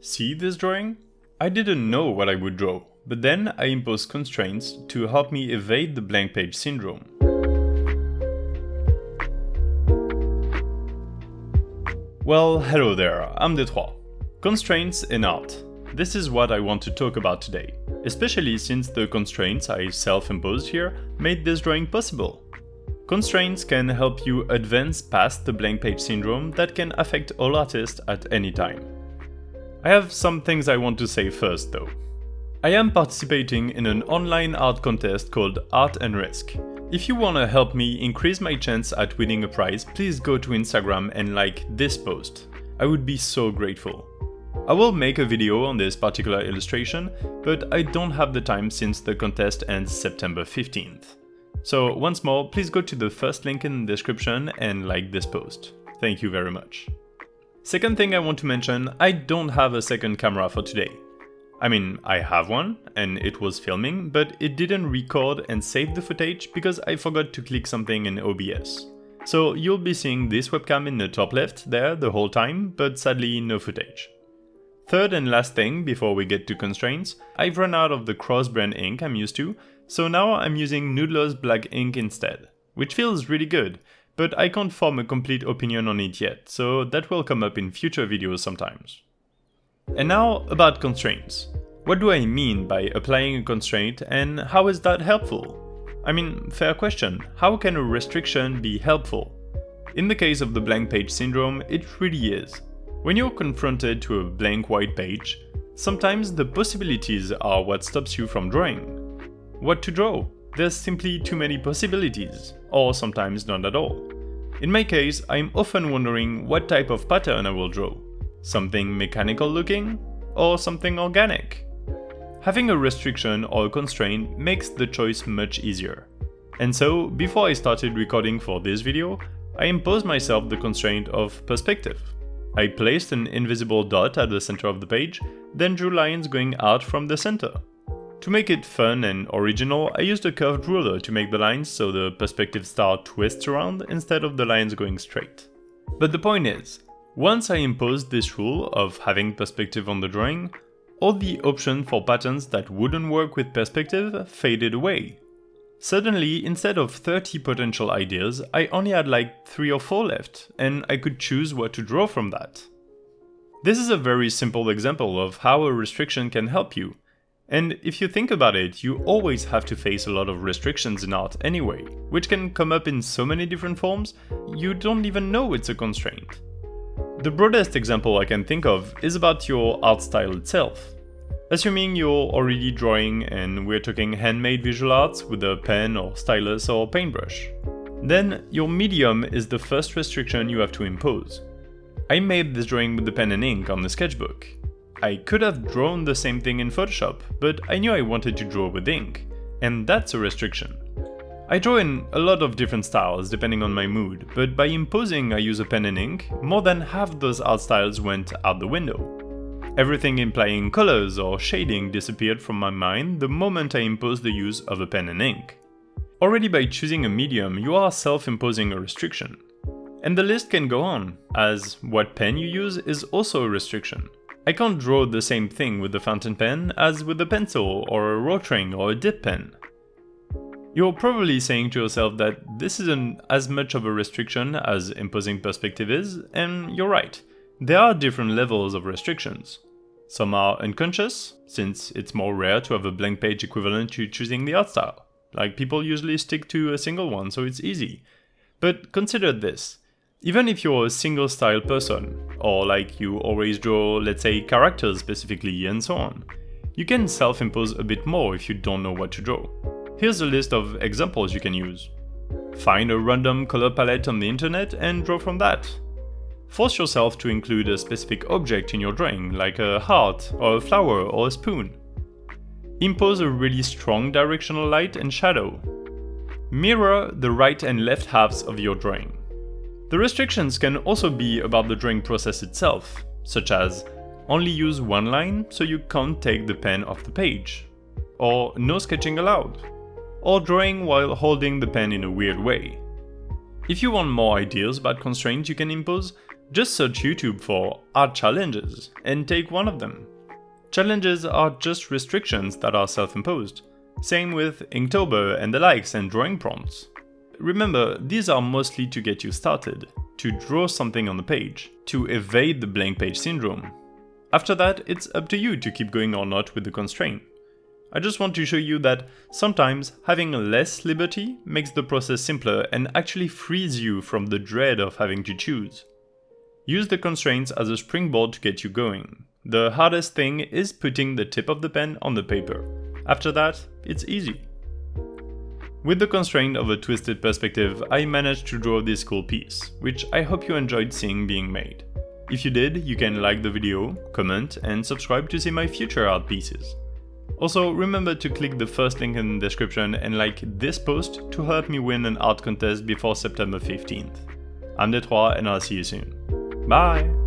See this drawing? I didn't know what I would draw, but then I imposed constraints to help me evade the blank page syndrome. Well, hello there, I'm Détroit. Constraints in art. This is what I want to talk about today, especially since the constraints I self-imposed here made this drawing possible. Constraints can help you advance past the blank page syndrome that can affect all artists at any time. I have some things I want to say first though. I am participating in an online art contest called Art&Risk. If you want to help me increase my chance at winning a prize, please go to Instagram and like this post. I would be so grateful. I will make a video on this particular illustration, but I don't have the time since the contest ends September 15th. So once more, please go to the first link in the description and like this post. Thank you very much. Second thing I want to mention, I don't have a second camera for today. I mean, I have one, and it was filming, but it didn't record and save the footage because I forgot to click something in OBS. So you'll be seeing this webcam in the top left there the whole time, but sadly no footage. Third and last thing before we get to constraints, I've run out of the cross-brand ink I'm used to, so now I'm using Noodler's black ink instead, which feels really good, but I can't form a complete opinion on it yet, so that will come up in future videos sometimes. And now about constraints. What do I mean by applying a constraint and how is that helpful? I mean, fair question, how can a restriction be helpful? In the case of the blank page syndrome, it really is. When you're confronted to a blank white page, sometimes the possibilities are what stops you from drawing. What to draw? There's simply too many possibilities, or sometimes none at all. In my case, I'm often wondering what type of pattern I will draw. Something mechanical looking, or something organic? Having a restriction or a constraint makes the choice much easier. And so, before I started recording for this video, I imposed myself the constraint of perspective. I placed an invisible dot at the center of the page, then drew lines going out from the center. To make it fun and original, I used a curved ruler to make the lines so the perspective star twists around instead of the lines going straight. But the point is, once I imposed this rule of having perspective on the drawing, all the options for patterns that wouldn't work with perspective faded away. Suddenly, instead of 30 potential ideas, I only had like 3 or 4 left, and I could choose what to draw from that. This is a very simple example of how a restriction can help you. And if you think about it, you always have to face a lot of restrictions in art anyway, which can come up in so many different forms, you don't even know it's a constraint. The broadest example I can think of is about your art style itself. Assuming you're already drawing and we're talking handmade visual arts with a pen or stylus or paintbrush, then your medium is the first restriction you have to impose. I made this drawing with the pen and ink on the sketchbook. I could have drawn the same thing in Photoshop, but I knew I wanted to draw with ink, and that's a restriction. I draw in a lot of different styles depending on my mood, but by imposing I use a pen and ink, more than half those art styles went out the window. Everything implying colors or shading disappeared from my mind the moment I imposed the use of a pen and ink. Already by choosing a medium, you are self-imposing a restriction. And the list can go on, as what pen you use is also a restriction. I can't draw the same thing with a fountain pen as with a pencil or a rotring or a dip pen. You're probably saying to yourself that this isn't as much of a restriction as imposing perspective is, and you're right. There are different levels of restrictions. Some are unconscious, since it's more rare to have a blank page equivalent to choosing the art style. Like, people usually stick to a single one, so it's easy. But consider this. Even if you're a single style person, or like you always draw, let's say, characters specifically and so on, you can self-impose a bit more if you don't know what to draw. Here's a list of examples you can use. Find a random color palette on the internet and draw from that. Force yourself to include a specific object in your drawing, like a heart, or a flower, or a spoon. Impose a really strong directional light and shadow. Mirror the right and left halves of your drawing. The restrictions can also be about the drawing process itself, such as only use one line so you can't take the pen off the page, or no sketching allowed, or drawing while holding the pen in a weird way. If you want more ideas about constraints you can impose, Just search YouTube for art challenges and take one of them. Challenges are just restrictions that are self-imposed. Same with Inktober and the likes and drawing prompts. Remember, these are mostly to get you started, to draw something on the page, to evade the blank page syndrome. After that, it's up to you to keep going or not with the constraint. I just want to show you that sometimes having less liberty makes the process simpler and actually frees you from the dread of having to choose. Use the constraints as a springboard to get you going. The hardest thing is putting the tip of the pen on the paper. After that, it's easy. With the constraint of a twisted perspective, I managed to draw this cool piece, which I hope you enjoyed seeing being made. If you did, you can like the video, comment, and subscribe to see my future art pieces. Also, remember to click the first link in the description and like this post to help me win an art contest before September 15th. I'm Detroit and I'll see you soon. Bye!